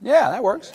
Yeah, that works.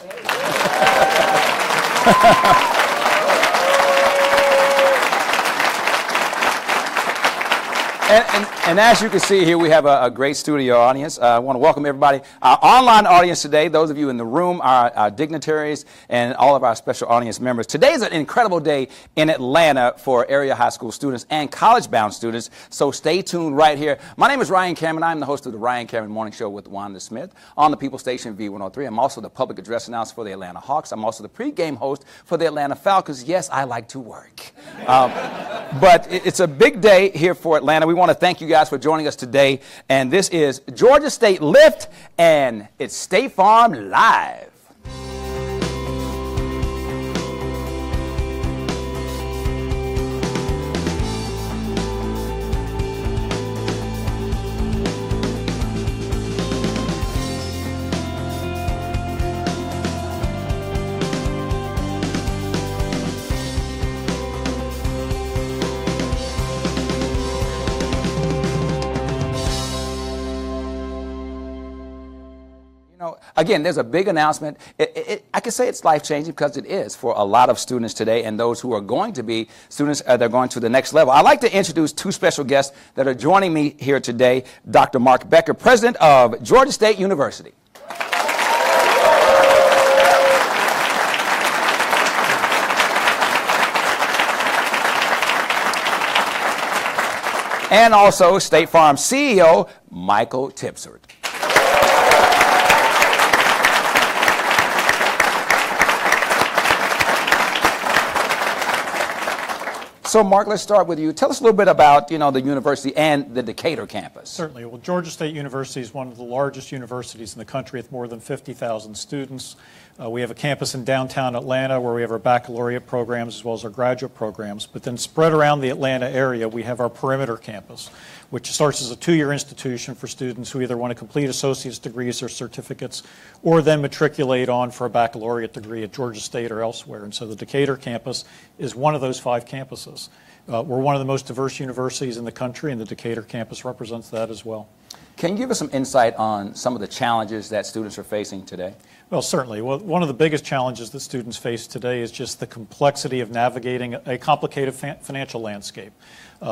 And as you can see here, we have a great studio audience. I want to welcome everybody. Our online audience today, those of you in the room, our dignitaries, and all of our special audience members. Today is an incredible day in Atlanta for area high school students and college-bound students, so stay tuned right here. My name is Ryan Cameron. I'm the host of the Ryan Cameron Morning Show with Wanda Smith on the People Station V103. I'm also the public address announcer for the Atlanta Hawks. I'm also the pregame host for the Atlanta Falcons. Yes, I like to work. But it's a big day here for Atlanta. We want to thank you guys for joining us today. And this is Georgia State Lift, and it's State Farm Live. Again, there's a big announcement. I can say it's life-changing because it is for a lot of students today and those who are going to be students that are going to the next level. I'd like to introduce two special guests that are joining me here today. Dr. Mark Becker, president of Georgia State University. And also State Farm CEO, Michael Tipsford. So, Mark, let's start with you. Tell us a little bit about, the university and the Decatur campus. Certainly. Well, Georgia State University is one of the largest universities in the country with more than 50,000 students. We have a campus in downtown Atlanta where we have our baccalaureate programs as well as our graduate programs. But then spread around the Atlanta area, we have our perimeter campus, which starts as a 2-year institution for students who either want to complete associate's degrees or certificates or then matriculate on for a baccalaureate degree at Georgia State or elsewhere. And so the Decatur campus is one of those 5 campuses. We're one of the most diverse universities in the country, and the Decatur campus represents that as well. Can you give us some insight on some of the challenges that students are facing today? Well, certainly. Well, one of the biggest challenges that students face today is just the complexity of navigating a complicated financial landscape.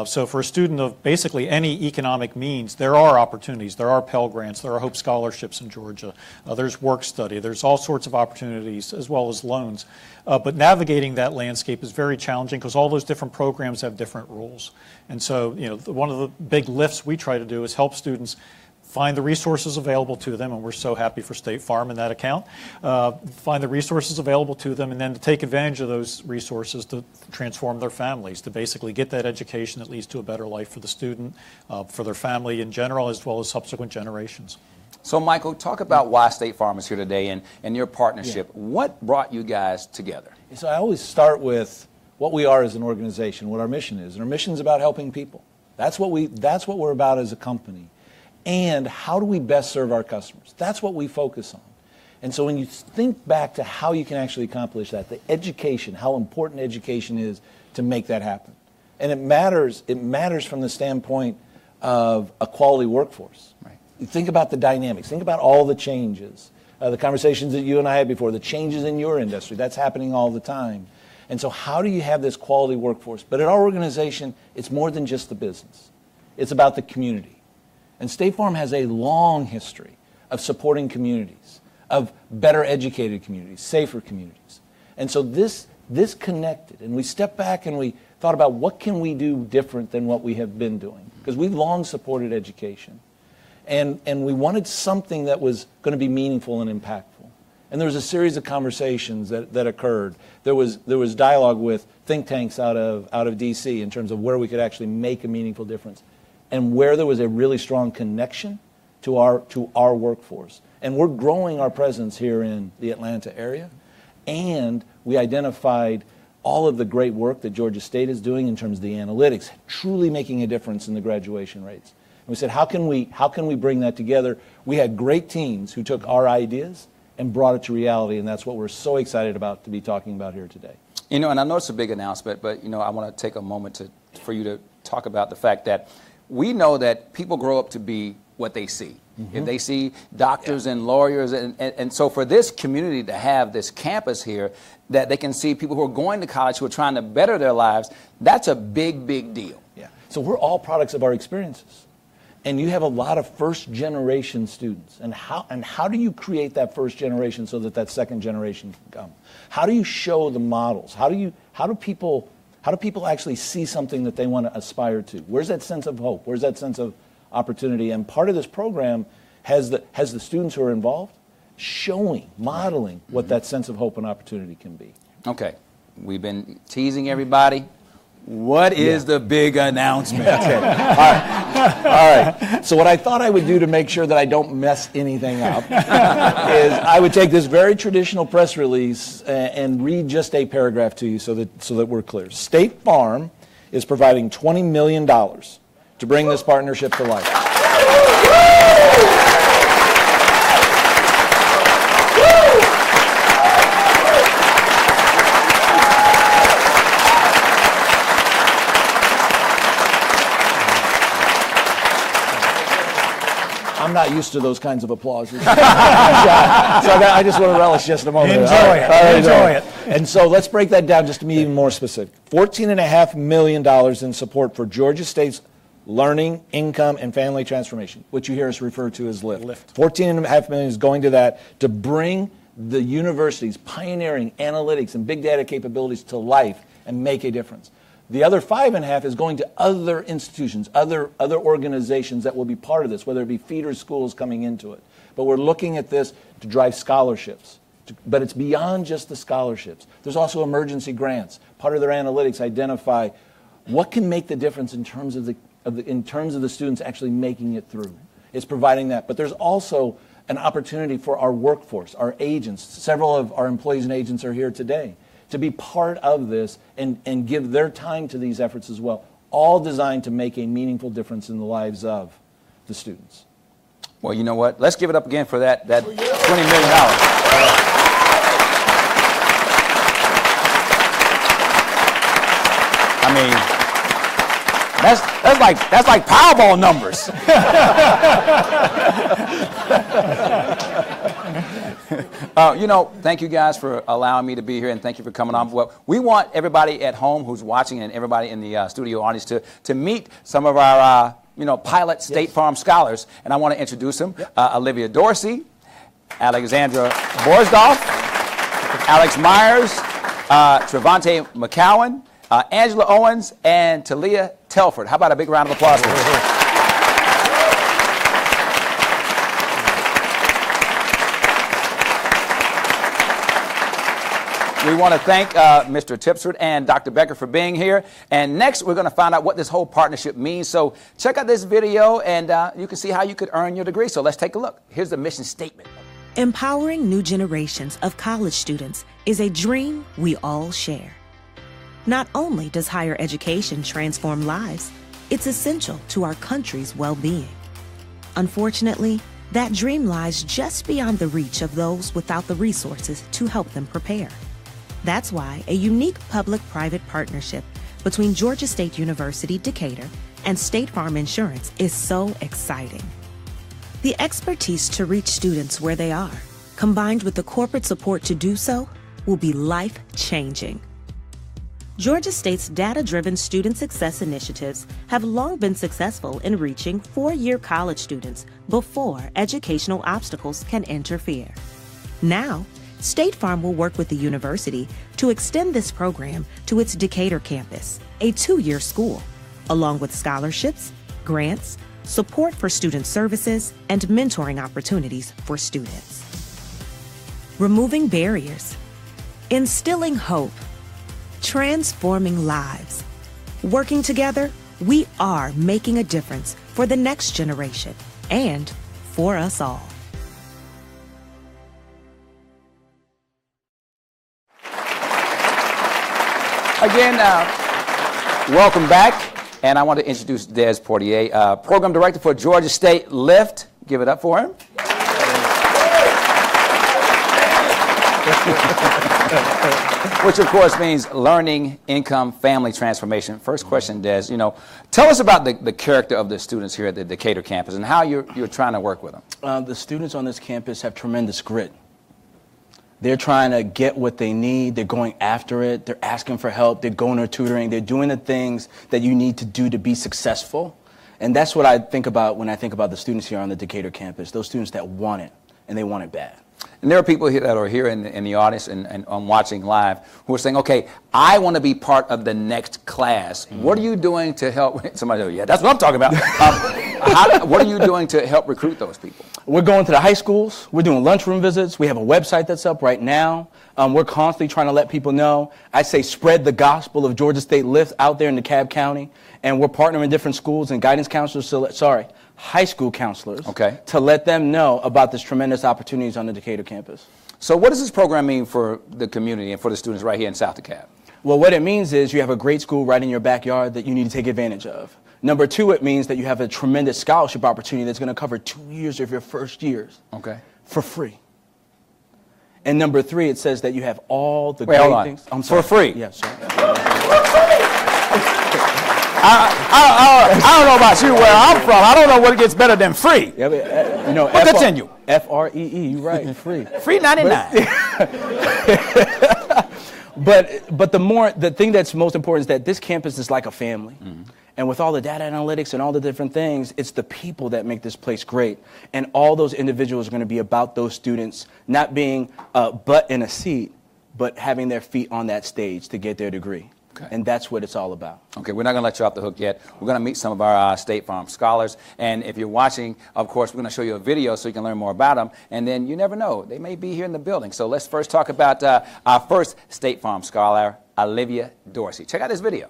So for a student of basically any economic means, there are opportunities. There are Pell Grants. There are Hope Scholarships in Georgia. There's work study. There's all sorts of opportunities as well as loans. But navigating that landscape is very challenging because all those different programs have different rules. And so, one of the big lifts we try to do is help students find the resources available to them, and we're so happy for State Farm in that account. Find the resources available to them and then to take advantage of those resources to transform their families, to basically get that education that leads to a better life for the student, for their family in general, as well as subsequent generations. So, Michael, talk about why State Farm is here today and your partnership. Yeah. What brought you guys together? So I always start with what we are as an organization, what our mission is. And our mission is about helping people. That's what we're about as a company. And how do we best serve our customers? That's what we focus on. And so when you think back to how you can actually accomplish that, the education, how important education is to make that happen. And it matters from the standpoint of a quality workforce. Right. You think about the dynamics, think about all the changes, the conversations that you and I had before, the changes in your industry, that's happening all the time. And so how do you have this quality workforce? But at our organization, it's more than just the business. It's about the community. And State Farm has a long history of supporting communities, of better educated communities, safer communities. And so this connected, and we stepped back and we thought about what can we do different than what we have been doing, because we've long supported education. And we wanted something that was going to be meaningful and impactful. And there was a series of conversations that occurred. There was dialogue with think tanks out of D.C. in terms of where we could actually make a meaningful difference, and where there was a really strong connection to our workforce. And we're growing our presence here in the Atlanta area, and we identified all of the great work that Georgia State is doing in terms of the analytics, truly making a difference in the graduation rates. And we said, how can we bring that together? We had great teams who took our ideas and brought it to reality, and that's what we're so excited about to be talking about here today. And I know it's a big announcement, but I want to take a moment for you to talk about the fact that we know that people grow up to be what they see. If they see doctors and lawyers, and so for this community to have this campus here, that they can see people who are going to college who are trying to better their lives, that's a big, big deal. Yeah. So we're all products of our experiences. And you have a lot of first-generation students. And how do you create that first generation so that that second generation can come? How do you show the models? How do people actually see something that they want to aspire to? Where's that sense of hope? Where's that sense of opportunity? And part of this program has the students who are involved showing, modeling what that sense of hope and opportunity can be. Okay. We've been teasing everybody. What is the big announcement? Okay. All right. So what I thought I would do to make sure that I don't mess anything up is I would take this very traditional press release and read just a paragraph to you so that we're clear. State Farm is providing $20 million to bring this partnership to life. I'm not used to those kinds of applauses. So I just want to relish just a moment. Enjoy it. And so let's break that down just to be even more specific. $14.5 million in support for Georgia State's Learning, Income, and Family Transformation, which you hear us refer to as LIFT. $14.5 million is going to that to bring the university's pioneering analytics and big data capabilities to life and make a difference. The other 5.5 is going to other institutions, other organizations that will be part of this, whether it be feeder schools coming into it. But we're looking at this to drive scholarships. But it's beyond just the scholarships. There's also emergency grants. Part of their analytics identify what can make the difference in terms of the students actually making it through. It's providing that. But there's also an opportunity for our workforce, our agents. Several of our employees and agents are here today to be part of this and give their time to these efforts as well, all designed to make a meaningful difference in the lives of the students. Well, you know what? Let's give it up again for that $20 million. I mean, that's like Powerball numbers. Thank you guys for allowing me to be here, and thank you for coming on. Well, we want everybody at home who's watching and everybody in the studio audience to meet some of our pilot State Farm scholars, and I want to introduce them. Olivia Dorsey, Alexandra Boris, Alex Meyers, Trevante McCowan, Angela Owens, and Talia Telford. How about a big round of applause for them? We want to thank Mr. Tipsford and Dr. Becker for being here. And next, we're going to find out what this whole partnership means. So check out this video, and you can see how you could earn your degree. So let's take a look. Here's the mission statement. Empowering new generations of college students is a dream we all share. Not only does higher education transform lives, it's essential to our country's well-being. Unfortunately, that dream lies just beyond the reach of those without the resources to help them prepare. That's why a unique public-private partnership between Georgia State University, Decatur, and State Farm Insurance is so exciting. The expertise to reach students where they are, combined with the corporate support to do so, will be life-changing. Georgia State's data-driven student success initiatives have long been successful in reaching four-year college students before educational obstacles can interfere. Now, State Farm will work with the university to extend this program to its Decatur campus, a two-year school, along with scholarships, grants, support for student services, and mentoring opportunities for students. Removing barriers, instilling hope, transforming lives. Working together, we are making a difference for the next generation and for us all. Again, welcome back, and I want to introduce Des Portier, Program Director for Georgia State LIFT. Give it up for him. Which, of course, means learning, income, family transformation. First question, Des, tell us about the character of the students here at the Decatur campus and how you're trying to work with them. The students on this campus have tremendous grit. They're trying to get what they need. They're going after it. They're asking for help. They're going to tutoring. They're doing the things that you need to do to be successful. And that's what I think about when I think about the students here on the Decatur campus, those students that want it, and they want it bad. And there are people here that are here in the audience and watching live who are saying, okay, I want to be part of the next class. Mm-hmm. What are you doing to help? Somebody goes, yeah, that's what I'm talking about. What are you doing to help recruit those people? We're going to the high schools. We're doing lunchroom visits. We have a website that's up right now. We're constantly trying to let people know. I say spread the gospel of Georgia State Lift out there in DeKalb County. And we're partnering with different schools and guidance counselors, high school counselors, to let them know about this tremendous opportunities on the Decatur campus. So what does this program mean for the community and for the students right here in South DeKalb? Well, what it means is you have a great school right in your backyard that you need to take advantage of. Number two, it means that you have a tremendous scholarship opportunity that's going to cover 2 years of your first years for free. And number three, it says that you have all the great things. I'm sorry. For free? Yes, sir. I don't know about you, where I'm from. I don't know what gets better than free. Yeah, but, but continue. F-R-E-E, you're right, free. Free 99. But the thing that's most important is that this campus is like a family. Mm-hmm. And with all the data analytics and all the different things, it's the people that make this place great. And all those individuals are going to be about those students not being a butt in a seat, but having their feet on that stage to get their degree. Okay. And that's what it's all about. Okay, we're not going to let you off the hook yet. We're going to meet some of our State Farm scholars. And if you're watching, of course, we're going to show you a video so you can learn more about them. And then you never know, they may be here in the building. So let's first talk about our first State Farm scholar, Olivia Dorsey. Check out this video.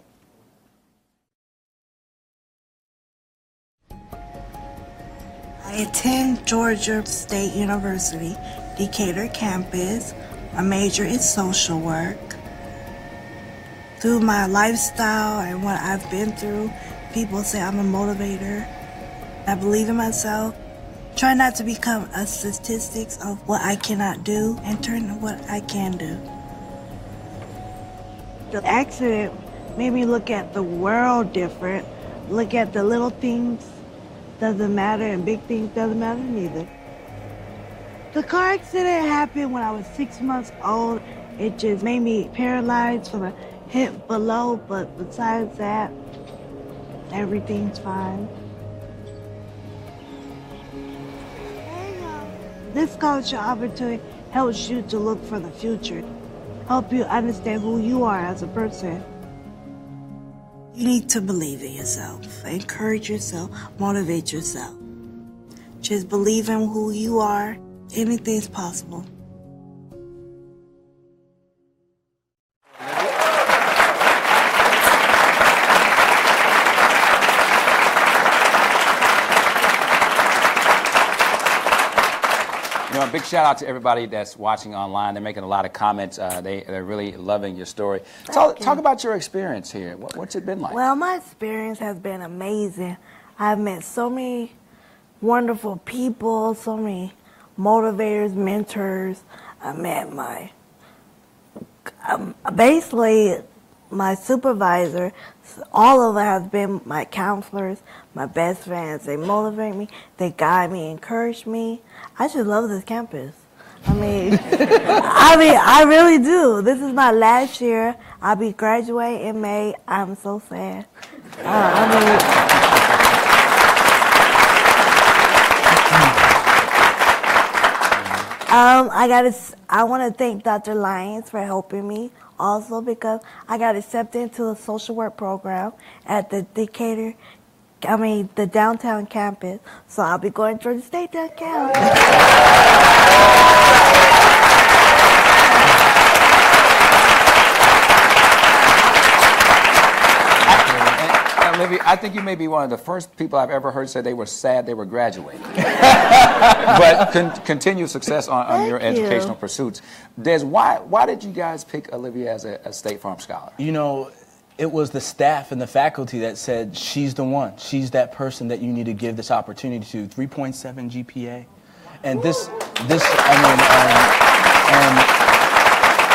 I attend Georgia State University, Decatur campus. My major is social work. Through my lifestyle and what I've been through, people say I'm a motivator. I believe in myself. Try not to become a statistics of what I cannot do and turn to what I can do. The accident made me look at the world different, look at the little things doesn't matter and big things doesn't matter neither. The car accident happened when I was 6 months old. It just made me paralyzed from the hip below, but besides that, everything's fine. This scholarship opportunity helps you to look for the future, help you understand who you are as a person. You need to believe in yourself, encourage yourself, motivate yourself. Just believe in who you are. Anything's possible. A big shout out to everybody that's watching online. They're making a lot of comments. They're really loving your story. Talk about your experience here. What's it been like? Well, my experience has been amazing. I've met so many wonderful people, so many motivators, mentors. I met basically my supervisor. All of them have been my counselors, my best friends. They motivate me, they guide me, encourage me. I just love this campus. I really do. This is my last year. I'll be graduating in May. I'm so sad. I want to thank Dr. Lyons for helping me also because I got accepted into a social work program at the the downtown campus. So I'll be going to Georgia State downtown. Olivia, I think you may be one of the first people I've ever heard say they were sad they were graduating. But continued success on your educational pursuits. Des, why did you guys pick Olivia as a State Farm scholar? You know, it was the staff and the faculty that said, she's the one. She's that person that you need to give this opportunity to. 3.7 GPA. And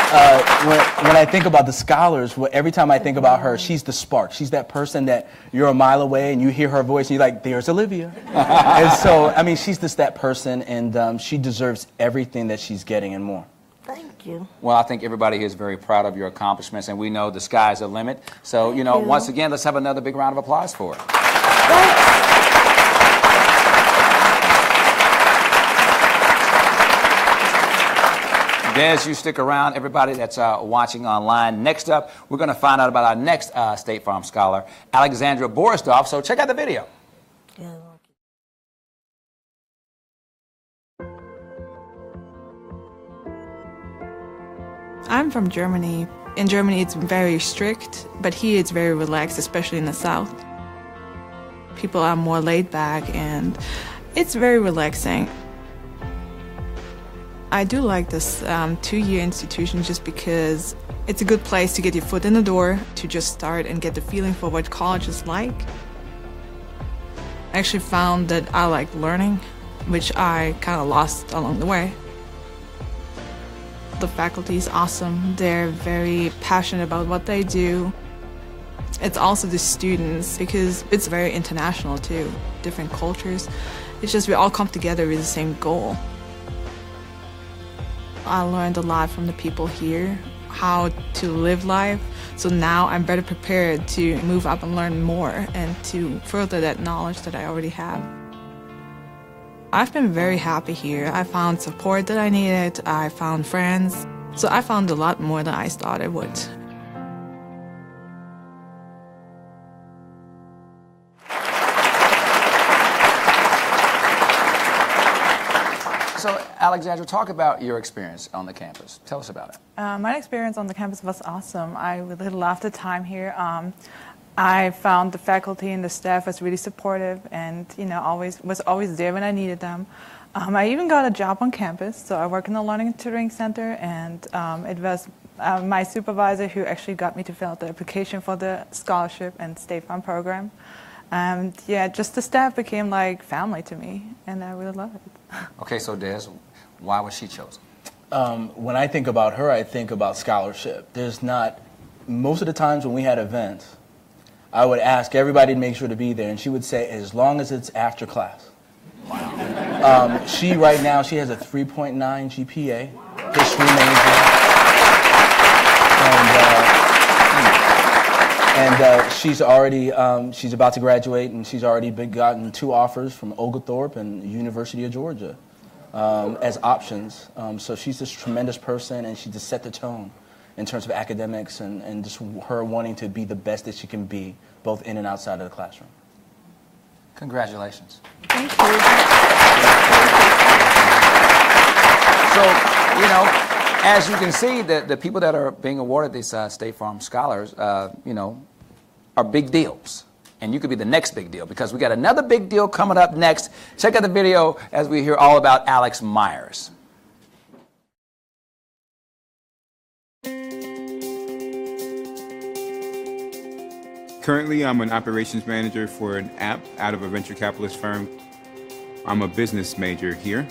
when I think about the scholars, every time I think about her, she's the spark. She's that person that you're a mile away and you hear her voice and you're like, there's Olivia. And so, I mean, she's just that person, and she deserves everything that she's getting and more. Thank you. Well, I think everybody here is very proud of your accomplishments, and we know the sky's the limit. So, once again, let's have another big round of applause for her. Des, you stick around. Everybody that's watching online. Next up, we're going to find out about our next State Farm scholar, Alexandra Boris. So check out the video. Yeah. I'm from Germany. In Germany, it's very strict, but here it's very relaxed, especially in the South. People are more laid back, and it's very relaxing. I do like this two-year institution just because it's a good place to get your foot in the door, to just start and get the feeling for what college is like. I actually found that I like learning, which I kind of lost along the way. The faculty is awesome. They're very passionate about what they do. It's also the students, because it's very international too, different cultures. It's just we all come together with the same goal. I learned a lot from the people here, how to live life. So now I'm better prepared to move up and learn more and to further that knowledge that I already have. I've been very happy here. I found support that I needed. I found friends. So I found a lot more than I thought I would. So, Alexandra, talk about your experience on the campus. Tell us about it. My experience on the campus was awesome. I really loved the time here. I found the faculty and the staff was really supportive, and was always there when I needed them. I even got a job on campus, so I work in the Learning and Tutoring Center, and it was my supervisor who actually got me to fill out the application for the scholarship and State Farm program. And yeah, just the staff became like family to me, and I really love it. Okay, so Des, why was she chosen? When I think about her, I think about scholarship. Most of the times when we had events, I would ask everybody to make sure to be there, and she would say, as long as it's after class. Wow. She has a 3.9 GPA, history major. And she's about to graduate, and she's already gotten 2 offers from Oglethorpe and University of Georgia as options. So she's this tremendous person, and she just set the tone in terms of academics and just her wanting to be the best that she can be, both in and outside of the classroom. Congratulations. Thank you. So, as you can see, the people that are being awarded these State Farm Scholars, are big deals. And you could be the next big deal, because we got another big deal coming up next. Check out the video as we hear all about Alex Meyers. Currently, I'm an operations manager for an app out of a venture capitalist firm. I'm a business major here.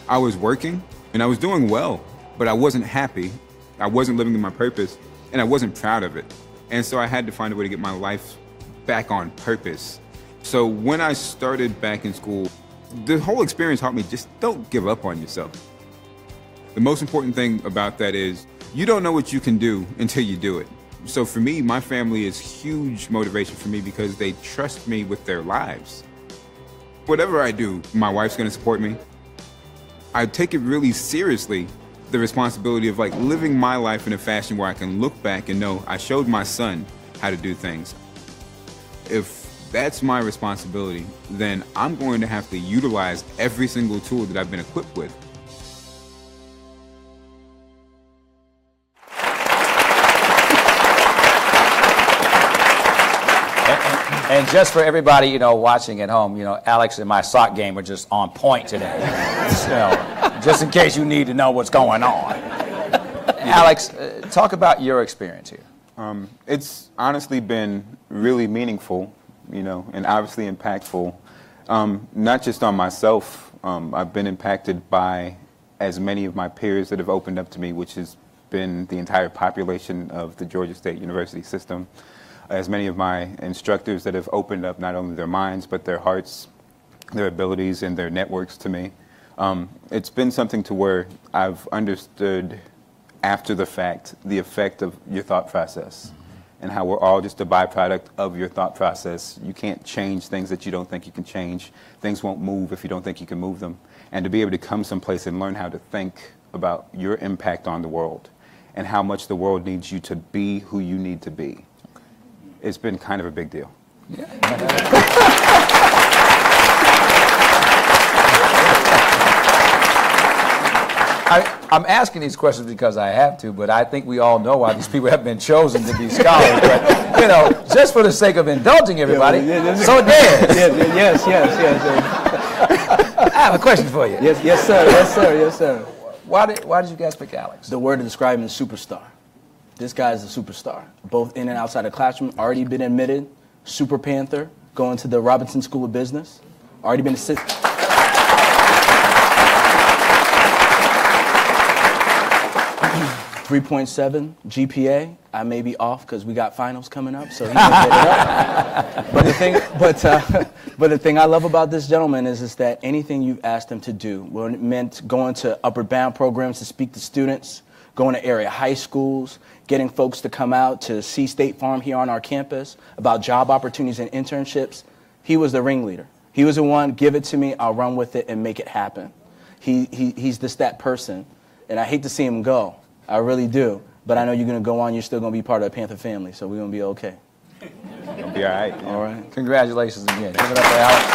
I was working, and I was doing well, but I wasn't happy. I wasn't living in my purpose, and I wasn't proud of it. And so I had to find a way to get my life back on purpose. So when I started back in school, the whole experience taught me just don't give up on yourself. The most important thing about that is you don't know what you can do until you do it. So for me, my family is huge motivation for me because they trust me with their lives. Whatever I do, my wife's gonna support me. I take it really seriously, the responsibility of living my life in a fashion where I can look back and know I showed my son how to do things. If that's my responsibility, then I'm going to have to utilize every single tool that I've been equipped with. And just for everybody, watching at home, Alex and my sock game are just on point today. Just in case you need to know what's going on. Alex, talk about your experience here. It's honestly been really meaningful, and obviously impactful. Not just on myself. I've been impacted by as many of my peers that have opened up to me, which has been the entire population of the Georgia State University system, as many of my instructors that have opened up not only their minds, but their hearts, their abilities, and their networks to me. It's been something to where I've understood after the fact the effect of your thought process and how we're all just a byproduct of your thought process. You can't change things that you don't think you can change. Things won't move if you don't think you can move them. And to be able to come someplace and learn how to think about your impact on the world and how much the world needs you to be who you need to be, it's been kind of a big deal. Yeah. I'm asking these questions because I have to, but I think we all know why these people have been chosen to be scholars. But, you know, just for the sake of indulging everybody. So, Dan. Yes. I have a question for you. Yes, sir. Why did you guys pick Alex? The word to describe him is superstar. This guy is a superstar, both in and outside the classroom. Already been admitted, Super Panther, going to the Robinson School of Business. Already been assisted. 3.7 GPA. I may be off because we got finals coming up, so he can get it up. But the thing I love about this gentleman is that anything you've asked him to do, when it meant going to upward bound programs to speak to students, going to area high schools, getting folks to come out to see State Farm here on our campus, about job opportunities and internships, he was the ringleader. He was the one, give it to me, I'll run with it and make it happen. He's just that person, and I hate to see him go. I really do. But I know you're going to go on. You're still going to be part of the Panther family, so we're going to be okay. It'll be all right. Yeah. All right. Congratulations again. Give it up for Alex.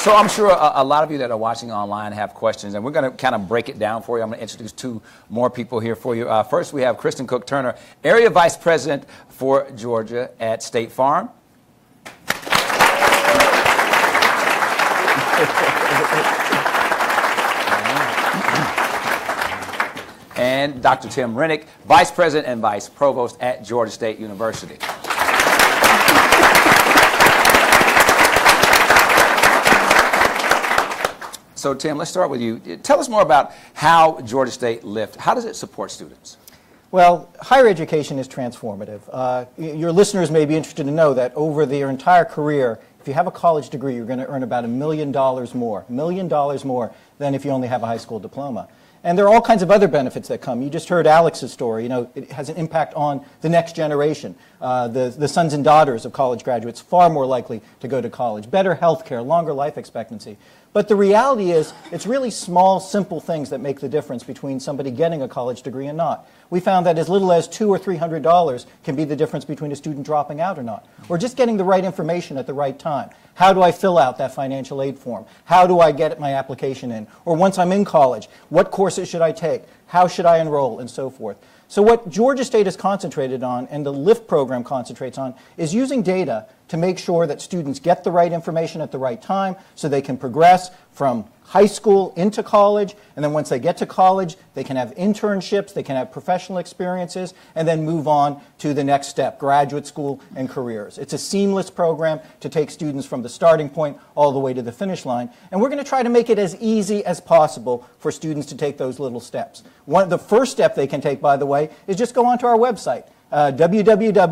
So I'm sure a lot of you that are watching online have questions, and we're going to kind of break it down for you. I'm going to introduce two more people here for you. First, we have Kristen Cook-Turner, Area Vice President for Georgia at State Farm. And Dr. Tim Rennick, Vice President and Vice Provost at Georgia State University. So, Tim, let's start with you. Tell us more about how Georgia State Lift, how does it support students? Well, higher education is transformative. Your listeners may be interested to know that over their entire career, if you have a college degree, you're going to earn about $1 million more, $1 million more than if you only have a high school diploma. And there are all kinds of other benefits that come. You just heard Alex's story. You know, it has an impact on the next generation. The sons and daughters of college graduates far more likely to go to college. Better health care, longer life expectancy. But the reality is, it's really small, simple things that make the difference between somebody getting a college degree and not. We found that as little as $200 or $300 can be the difference between a student dropping out or not, or just getting the right information at the right time. How do I fill out that financial aid form? How do I get my application in? Or once I'm in college, what courses should I take? How should I enroll? And so forth. So what Georgia State is concentrated on, and the LIFT program concentrates on, is using data to make sure that students get the right information at the right time so they can progress from high school into college, and then once they get to college, they can have internships, they can have professional experiences, and then move on to the next step, graduate school and careers. It's a seamless program to take students from the starting point all the way to the finish line, and we're going to try to make it as easy as possible for students to take those little steps. The first step they can take, by the way, is just go onto our website, www.gsu.edu,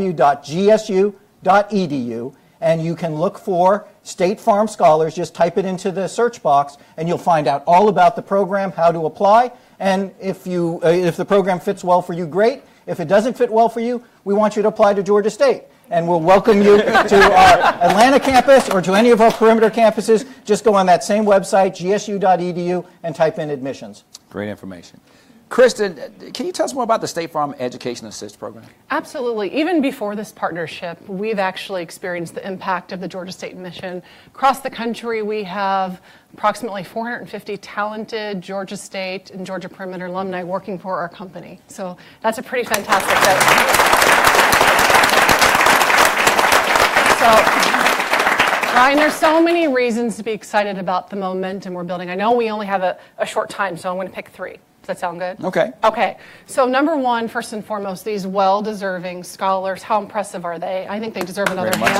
and you can look for State Farm Scholars. Just type it into the search box, and you'll find out all about the program, how to apply, and if the program fits well for you, great. If it doesn't fit well for you, we want you to apply to Georgia State, and we'll welcome you to our Atlanta campus or to any of our perimeter campuses. Just go on that same website, gsu.edu, and type in admissions. Great information. Kristen, can you tell us more about the State Farm Education Assist Program? Absolutely. Even before this partnership, we've actually experienced the impact of the Georgia State mission. Across the country, we have approximately 450 talented Georgia State and Georgia Perimeter alumni working for our company. So that's a pretty fantastic thing. So, Ryan, there's so many reasons to be excited about the momentum we're building. I know we only have a short time, so I'm going to pick three. Does that sound good? Okay. Okay. So number one, first and foremost, these well-deserving scholars, how impressive are they? I think they deserve another hand.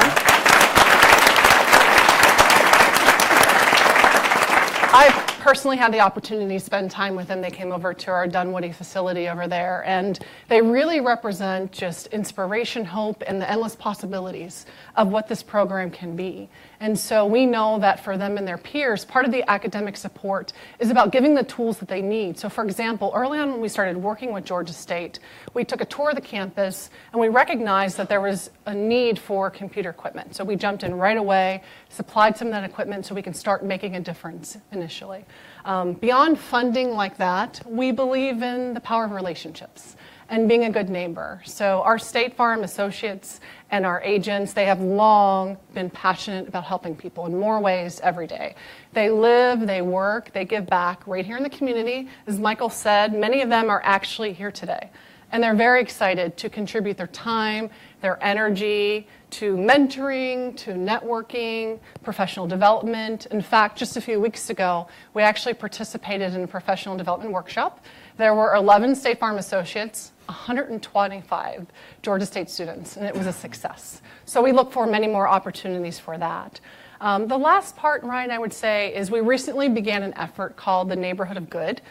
I personally had the opportunity to spend time with them. They came over to our Dunwoody facility over there, and they really represent just inspiration, hope, and the endless possibilities of what this program can be. And so we know that for them and their peers, part of the academic support is about giving the tools that they need. So for example, early on when we started working with Georgia State, we took a tour of the campus and we recognized that there was a need for computer equipment. So we jumped in right away, supplied some of that equipment so we can start making a difference initially. Beyond funding like that, we believe in the power of relationships and being a good neighbor. So our State Farm associates and our agents, they have long been passionate about helping people in more ways every day. They live, they work, they give back right here in the community. As Michael said, many of them are actually here today. And they're very excited to contribute their time, their energy to mentoring, to networking, professional development. In fact, just a few weeks ago, we actually participated in a professional development workshop. There were 11 State Farm associates, 125 Georgia State students, and it was a success. So we look for many more opportunities for that. The last part, Ryan, I would say, is we recently began an effort called the Neighborhood of Good.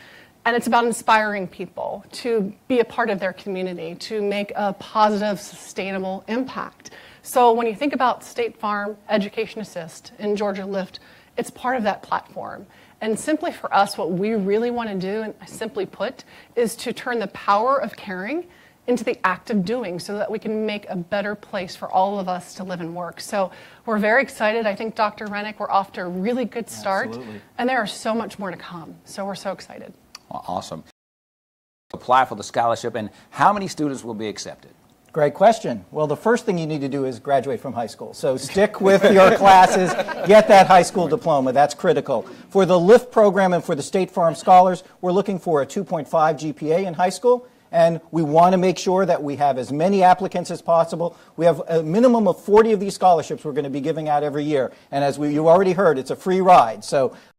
And it's about inspiring people to be a part of their community, to make a positive, sustainable impact. So when you think about State Farm Education Assist and Georgia Lift, it's part of that platform. And simply for us, what we really want to do, and simply put, is to turn the power of caring into the act of doing so that we can make a better place for all of us to live and work. So we're very excited. I think, Dr. Rennick, we're off to a really good start. Absolutely. And there are so much more to come. So we're so excited. Awesome. Apply for the scholarship, and how many students will be accepted? Great question. Well, the first thing you need to do is graduate from high school. So stick with your classes, get that high school diploma. That's critical. For the LIFT program and for the State Farm Scholars, we're looking for a 2.5 GPA in high school, and we want to make sure that we have as many applicants as possible. We have a minimum of 40 of these scholarships we're going to be giving out every year, and as you already heard, it's a free ride. So